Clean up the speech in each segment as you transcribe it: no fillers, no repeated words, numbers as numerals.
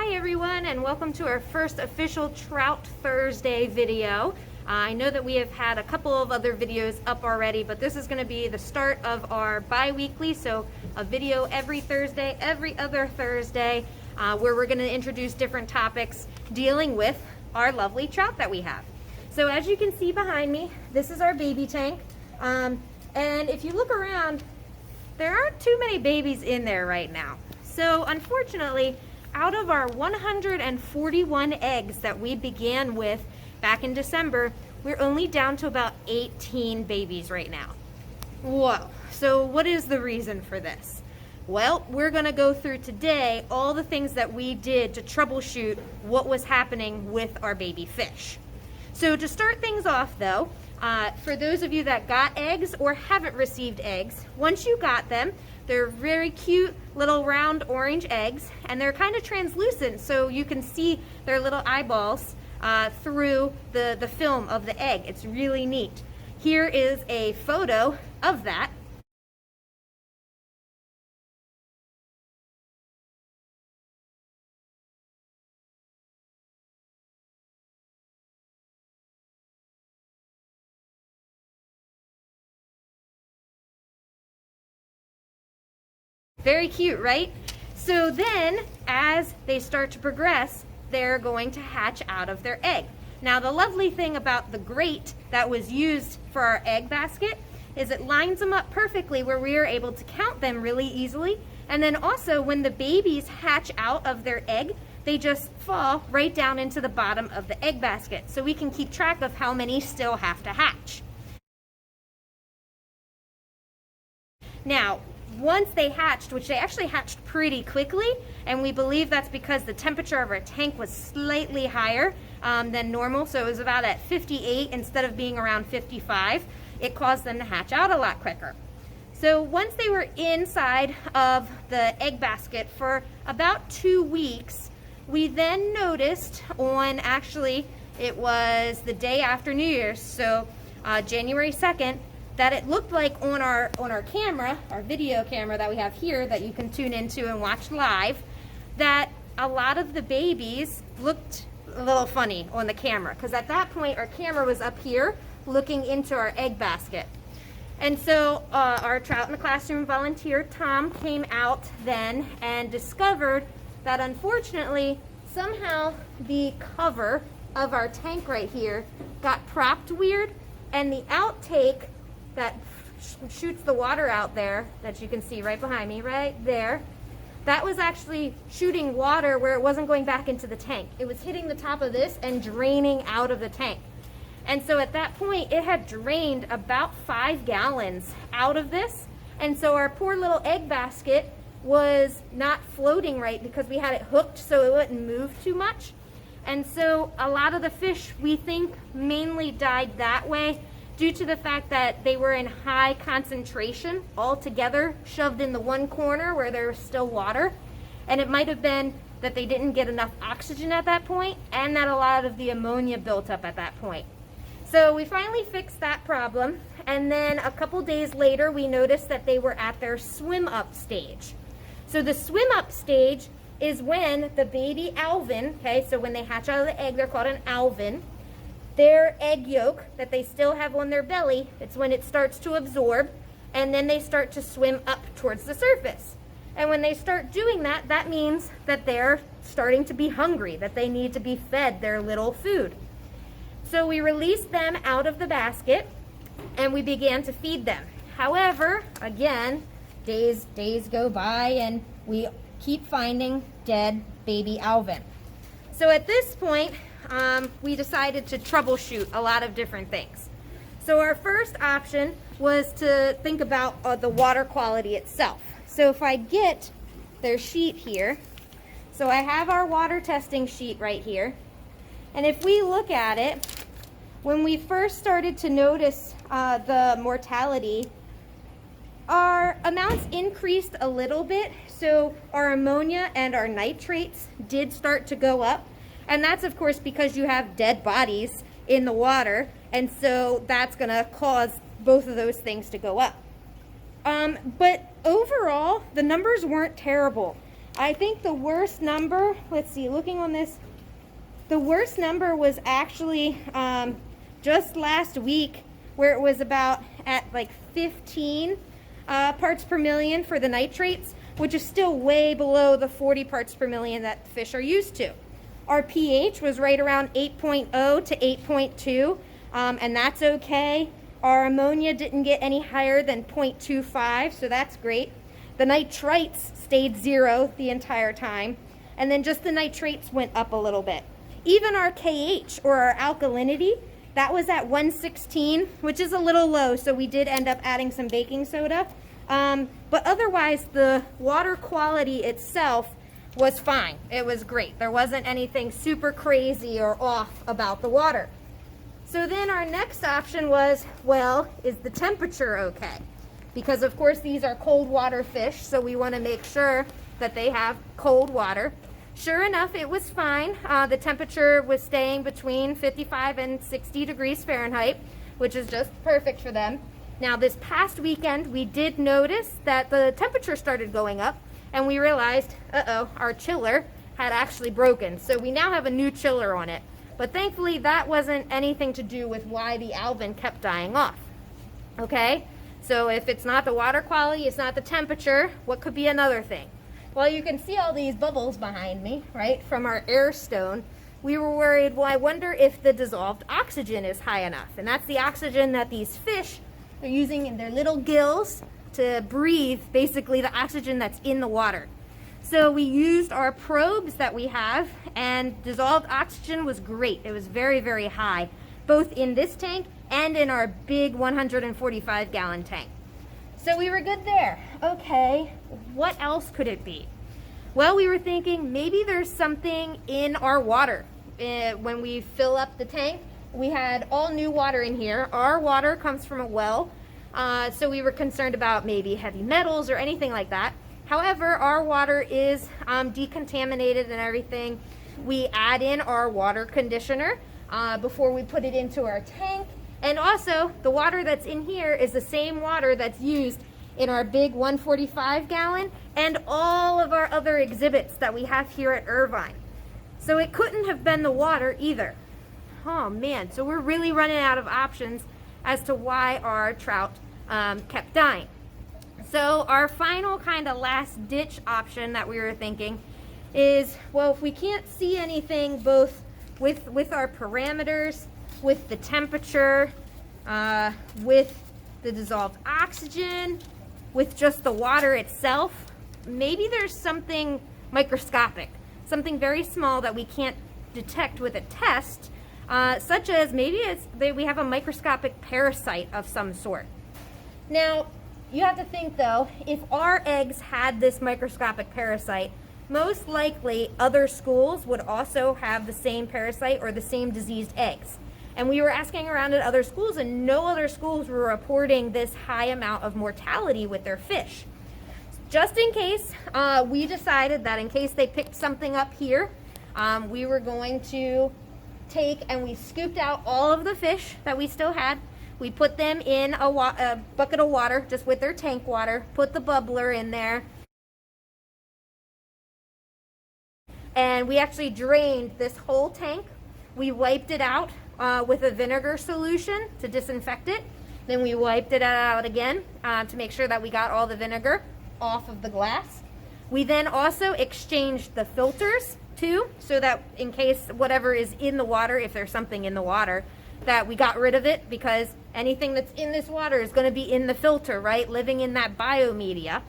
Hi everyone, and welcome to our first official Trout Thursday video. I know that we have had a couple of other videos up already, but this is going to be the start of our bi-weekly, so a video every Thursday, every other Thursday, where we're going to introduce different topics dealing with our lovely trout that we have. So as you can see behind me, this is our baby tank, and if you look around, there aren't too many babies in there right now. So unfortunately, out of our 141 eggs that we began with back in December, we're only down to about 18 babies right now. Whoa, so what is the reason for this? Well, we're gonna go through today all the things that we did to troubleshoot what was happening with our baby fish. So to start things off though, for those of you that got eggs or haven't received eggs, once you got them, they're very cute little round orange eggs, and they're kind of translucent, so you can see their little eyeballs through the film of the egg. It's really neat. Here is a photo of that. Very cute, right? So then, as they start to progress, they're going to hatch out of their egg. Now, the lovely thing about the grate that was used for our egg basket is it lines them up perfectly where we are able to count them really easily. And then also, when the babies hatch out of their egg, they just fall right down into the bottom of the egg basket. So we can keep track of how many still have to hatch. Now, once they hatched, which they actually hatched pretty quickly, and we believe that's because the temperature of our tank was slightly higher than normal, so it was about at 58 instead of being around 55. It caused them to hatch out a lot quicker. So once they were inside of the egg basket for about 2 weeks, we then noticed on, actually, it was the day after New Year's, so January 2nd, that it looked like on our camera, our video camera that we have here that you can tune into and watch live, that a lot of the babies looked a little funny on the camera, because at that point our camera was up here looking into our egg basket. And so our Trout in the Classroom volunteer, Tom, came out then and discovered that unfortunately somehow the cover of our tank right here got propped weird, and the outtake that shoots the water out there that you can see right behind me, right there, that was actually shooting water where it wasn't going back into the tank. It was hitting the top of this and draining out of the tank. And so at that point, it had drained about 5 gallons out of this. And so our poor little egg basket was not floating right because we had it hooked so it wouldn't move too much. And so a lot of the fish, we think, mainly died that way, due to the fact that they were in high concentration all together, shoved in the one corner where there was still water. And it might have been that they didn't get enough oxygen at that point, and that a lot of the ammonia built up at that point. So we finally fixed that problem, and then a couple days later we noticed that they were at their swim up stage. So the swim up stage is when the baby alevin, okay, so when they hatch out of the egg, they're called an alevin. Their egg yolk that they still have on their belly, it's when it starts to absorb, and then they start to swim up towards the surface. And when they start doing that, that means that they're starting to be hungry, that they need to be fed their little food. So we released them out of the basket and we began to feed them. However, again, days go by and we keep finding dead baby alevin. So at this point, we decided to troubleshoot a lot of different things. So our first option was to think about the water quality itself. So if I get their sheet here, so I have our water testing sheet right here, and if we look at it, when we first started to notice the mortality, our amounts increased a little bit, so our ammonia and our nitrates did start to go up. And that's of course because you have dead bodies in the water, and so that's gonna cause both of those things to go up. But overall, the numbers weren't terrible. I think the worst number, let's see, looking on this, the worst number was actually just last week, where it was about at like 15 parts per million for the nitrates, which is still way below the 40 parts per million that fish are used to. Our pH was right around 8.0 to 8.2, and that's okay. Our ammonia didn't get any higher than 0.25, so that's great. The nitrites stayed 0 the entire time, and then just the nitrates went up a little bit. Even our KH, or our alkalinity, that was at 116, which is a little low, so we did end up adding some baking soda. But otherwise, the water quality itself was fine. It was great. There wasn't anything super crazy or off about the water. So then our next option was, well, is the temperature okay? Because of course these are cold water fish, so we want to make sure that they have cold water. Sure enough, it was fine. The temperature was staying between 55 and 60 degrees Fahrenheit, which is just perfect for them. Now this past weekend, we did notice that the temperature started going up, and we realized, uh-oh, our chiller had actually broken. So we now have a new chiller on it. But thankfully, that wasn't anything to do with why the Alevin kept dying off. Okay? So if it's not the water quality, it's not the temperature, what could be another thing? Well, you can see all these bubbles behind me, right, from our air stone. We were worried, well, I wonder if the dissolved oxygen is high enough. And that's the oxygen that these fish are using in their little gills to breathe, basically the oxygen that's in the water. So we used our probes that we have, and dissolved oxygen was great. It was very, very high, both in this tank and in our big 145-gallon tank. So we were good there. Okay, what else could it be? Well, we were thinking maybe there's something in our water. When we fill up the tank, we had all new water in here. Our water comes from a well, so we were concerned about maybe heavy metals or anything like that. However, our water is decontaminated and everything. We add in our water conditioner before we put it into our tank. And also, the water that's in here is the same water that's used in our big 145-gallon and all of our other exhibits that we have here at Irvine. So it couldn't have been the water either. Oh man, so we're really running out of options as to why our trout kept dying. So our final kind of last ditch option that we were thinking is, well, if we can't see anything both with our parameters, with the temperature, with the dissolved oxygen, with just the water itself, maybe there's something microscopic, something very small that we can't detect with a test, such as maybe we have a microscopic parasite of some sort. Now, you have to think though, if our eggs had this microscopic parasite, most likely other schools would also have the same parasite or the same diseased eggs. And we were asking around at other schools, and no other schools were reporting this high amount of mortality with their fish. Just in case, we decided that in case they picked something up here, we were going to take and we scooped out all of the fish that we still had. We put them in a bucket of water, just with their tank water, put the bubbler in there, and we actually drained this whole tank. We wiped it out with a vinegar solution to disinfect it. Then we wiped it out again to make sure that we got all the vinegar off of the glass. We then also exchanged the filters too, so that in case whatever is in the water, if there's something in the water, that we got rid of it, because anything that's in this water is going to be in the filter, right? Living in that biomedia.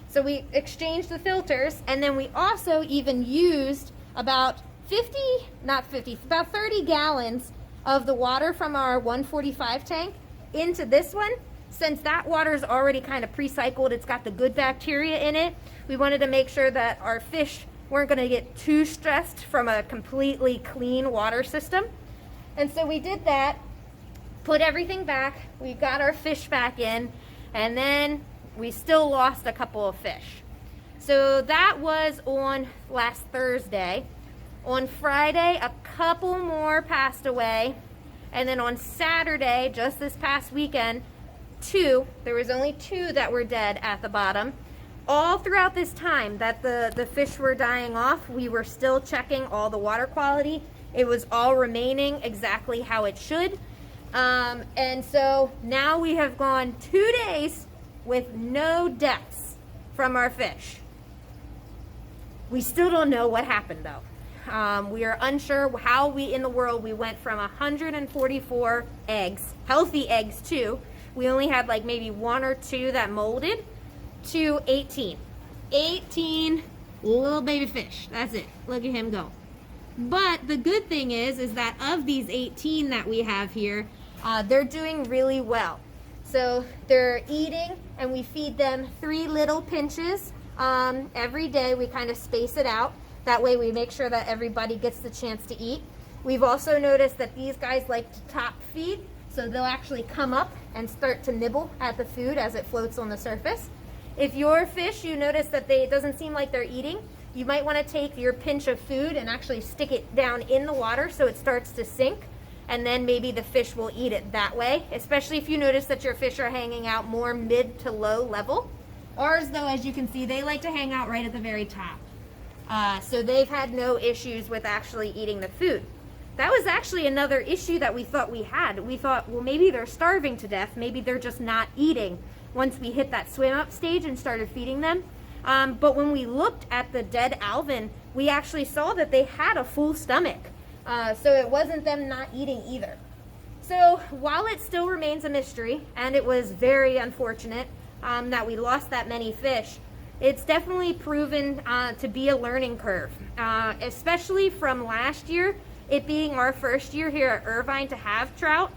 So we exchanged the filters, and then we also even used about 30 gallons of the water from our 145 tank into this one. Since that water is already kind of pre-cycled, it's got the good bacteria in it, we wanted to make sure that our fish weren't going to get too stressed from a completely clean water system. And so we did that, put everything back, we got our fish back in, and then we still lost a couple of fish. So that was on last Thursday. On Friday, a couple more passed away. And then on Saturday, just this past weekend, there was only two that were dead at the bottom. all throughout this time that the fish were dying off, we were still checking all the water quality. It was all remaining exactly how it should. And so now we have gone 2 days with no deaths from our fish. We still don't know what happened though. We are unsure how in the world we went from 144 eggs, healthy eggs too. We only had like maybe 1 or 2 that molded, to 18. 18 little baby fish. That's it. Look at him go. But the good thing is that of these 18 that we have here, they're doing really well. So they're eating, and we feed them 3 little pinches every day. We kind of space it out. That way we make sure that everybody gets the chance to eat. We've also noticed that these guys like to top feed, so they'll actually come up and start to nibble at the food as it floats on the surface. If your fish, you notice that it doesn't seem like they're eating, you might want to take your pinch of food and actually stick it down in the water so it starts to sink, and then maybe the fish will eat it that way, especially if you notice that your fish are hanging out more mid to low level. Ours, though, as you can see, they like to hang out right at the very top. So they've had no issues with actually eating the food. That was actually another issue that we thought we had. We thought, well, maybe they're starving to death. Maybe they're just not eating once we hit that swim up stage and started feeding them. But when we looked at the dead alevin, we actually saw that they had a full stomach. So it wasn't them not eating either. So while it still remains a mystery, and it was very unfortunate that we lost that many fish, it's definitely proven to be a learning curve, especially from last year, it being our first year here at Irvine to have trout.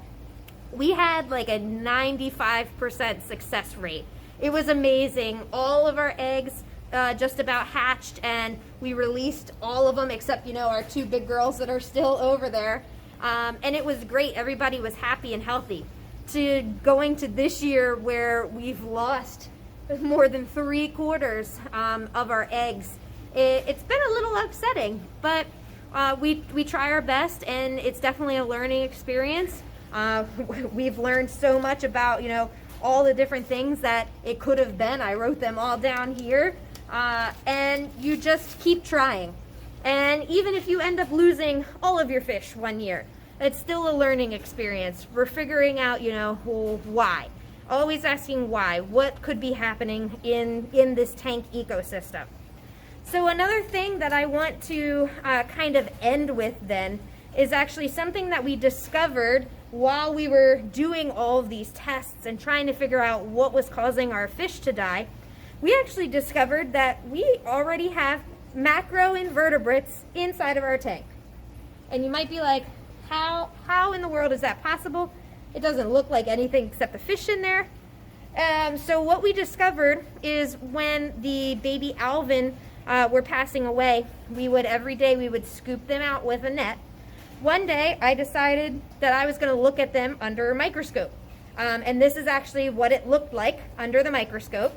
We had like a 95% success rate. It was amazing. All of our eggs just about hatched, and we released all of them except, our 2 big girls that are still over there. And it was great. Everybody was happy and healthy. To going to this year where we've lost more than 3/4 of our eggs, it's been a little upsetting, but we try our best, and it's definitely a learning experience. We've learned so much about, all the different things that it could have been. I wrote them all down here. And you just keep trying. And even if you end up losing all of your fish one year, it's still a learning experience. We're figuring out, well, why. Always asking why. What could be happening in this tank ecosystem? So another thing that I want to kind of end with then is actually something that we discovered while we were doing all of these tests and trying to figure out what was causing our fish to die. We actually discovered that we already have macroinvertebrates inside of our tank. And you might be like, how in the world is that possible? It doesn't look like anything except the fish in there. So what we discovered is when the baby alevin were passing away, every day we would scoop them out with a net. One day I decided that I was going to look at them under a microscope. And this is actually what it looked like under the microscope.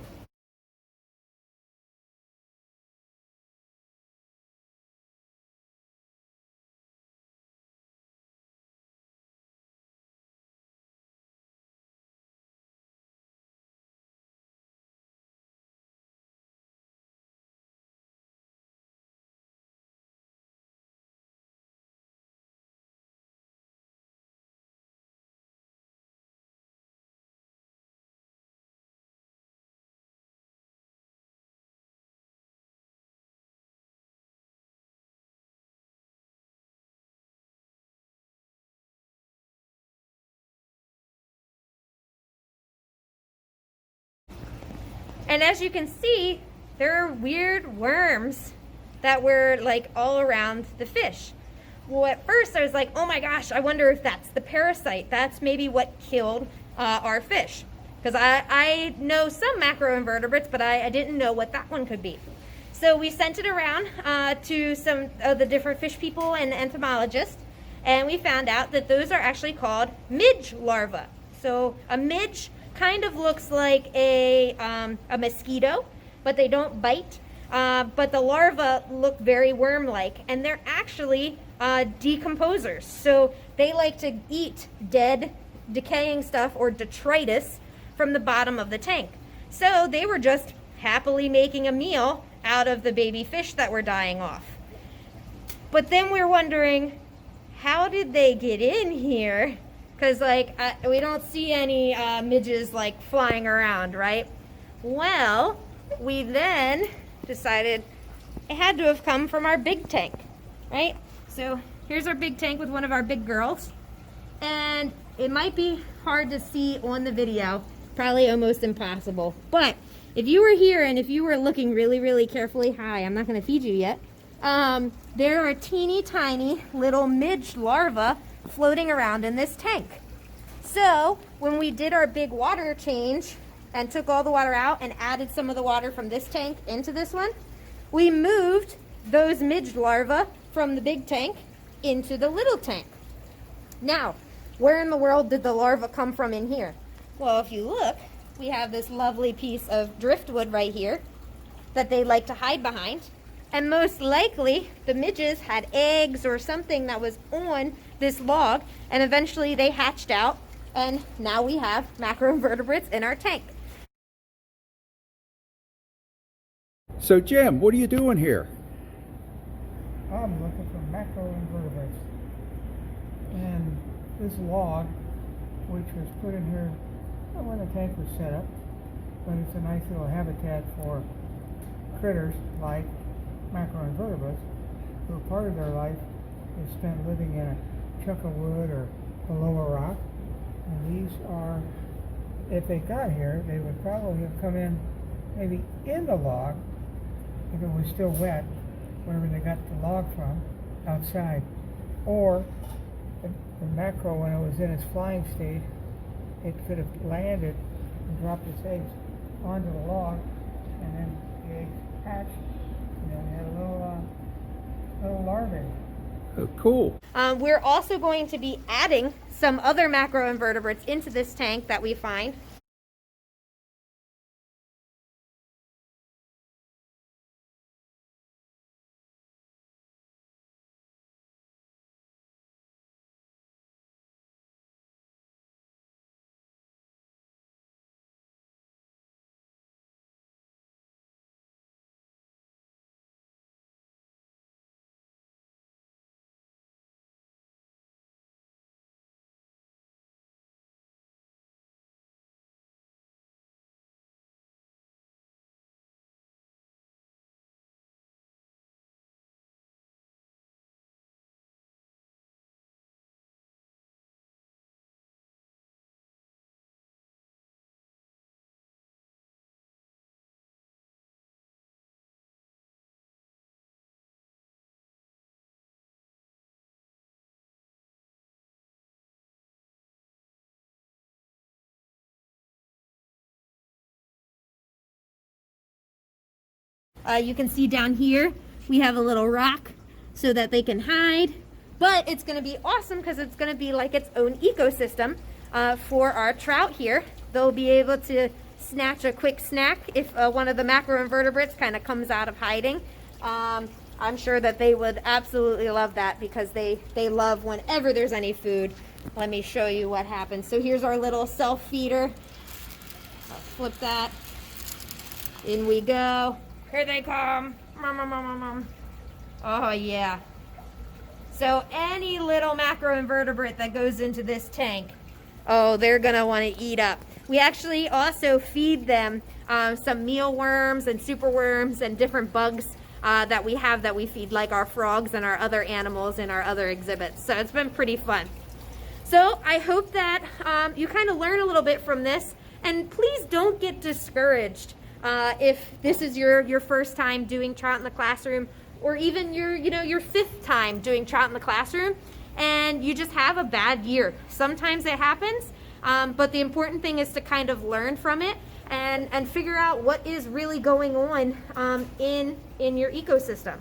And as you can see, there are weird worms that were like all around the fish. Well, at first I was like, oh my gosh, I wonder if that's the parasite. That's maybe what killed our fish. Because I know some macroinvertebrates, but I didn't know what that one could be. So we sent it around to some of the different fish people and entomologists, and we found out that those are actually called midge larvae. So a midge kind of looks like a mosquito, but they don't bite. But the larvae look very worm-like, and they're actually decomposers. So they like to eat dead, decaying stuff or detritus from the bottom of the tank. So they were just happily making a meal out of the baby fish that were dying off. But then we're wondering, how did they get in here? Because like we don't see any midges like flying around, right? Well, we then decided it had to have come from our big tank, right? So here's our big tank with one of our big girls. And it might be hard to see on the video, probably almost impossible. But if you were here and if you were looking really, really carefully, hi, I'm not gonna feed you yet. There are teeny tiny little midge larvae floating around in this tank. So when we did our big water change and took all the water out and added some of the water from this tank into this one, we moved those midge larvae from the big tank into the little tank. Now, where in the world did the larva come from in here? Well, if you look, we have this lovely piece of driftwood right here that they like to hide behind. And most likely, the midges had eggs or something that was on this log, and eventually they hatched out, and now we have macroinvertebrates in our tank. So Jim, what are you doing here? I'm looking for macroinvertebrates. And this log, which was put in here when the tank was set up, but it's a nice little habitat for critters like macroinvertebrates, who part of their life is spent living in a chunk of wood or below a rock. And these are, if they got here, they would probably have come in maybe in the log if it was still wet, wherever they got the log from, outside. Or the macro, when it was in its flying state, it could have landed and dropped its eggs onto the log, and then the eggs hatched, and then they had a little larvae. Oh, cool. We're also going to be adding some other macroinvertebrates into this tank that we find. You can see down here we have a little rock so that they can hide, but it's going to be awesome because it's going to be like its own ecosystem for our trout here. They'll be able to snatch a quick snack if one of the macroinvertebrates kind of comes out of hiding. I'm sure that they would absolutely love that because they love whenever there's any food. Let me show you what happens. So here's our little self-feeder. I'll flip that. In we go. Here they come. Oh yeah. So any little macroinvertebrate that goes into this tank, oh, they're gonna want to eat up. We actually also feed them some mealworms and superworms and different bugs that we have that we feed, like our frogs and our other animals in our other exhibits. So it's been pretty fun. So I hope that you kind of learn a little bit from this, and please don't get discouraged if this is your first time doing trout in the classroom, or even your fifth time doing trout in the classroom, and you just have a bad year. Sometimes it happens, but the important thing is to kind of learn from it and figure out what is really going on in your ecosystem.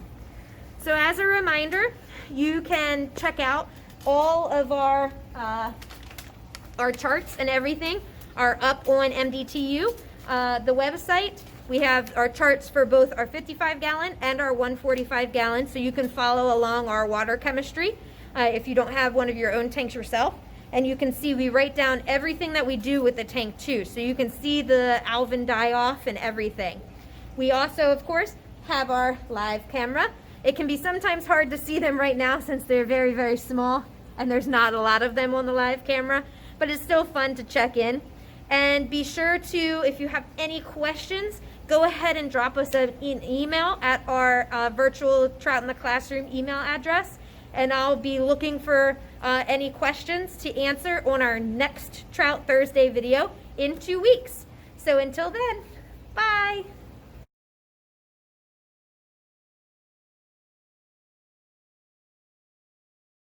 So as a reminder, you can check out all of our charts and everything are up on MDTU. The website, we have our charts for both our 55-gallon and our 145-gallon, so you can follow along our water chemistry if you don't have one of your own tanks yourself. And you can see we write down everything that we do with the tank too, so you can see the alevin die-off and everything. We also, of course, have our live camera. It can be sometimes hard to see them right now since they're very, very small and there's not a lot of them on the live camera, but it's still fun to check in. And be sure to, if you have any questions, go ahead and drop us an email at our virtual Trout in the Classroom email address, and I'll be looking for any questions to answer on our next Trout Thursday video in 2 weeks. So until then, bye.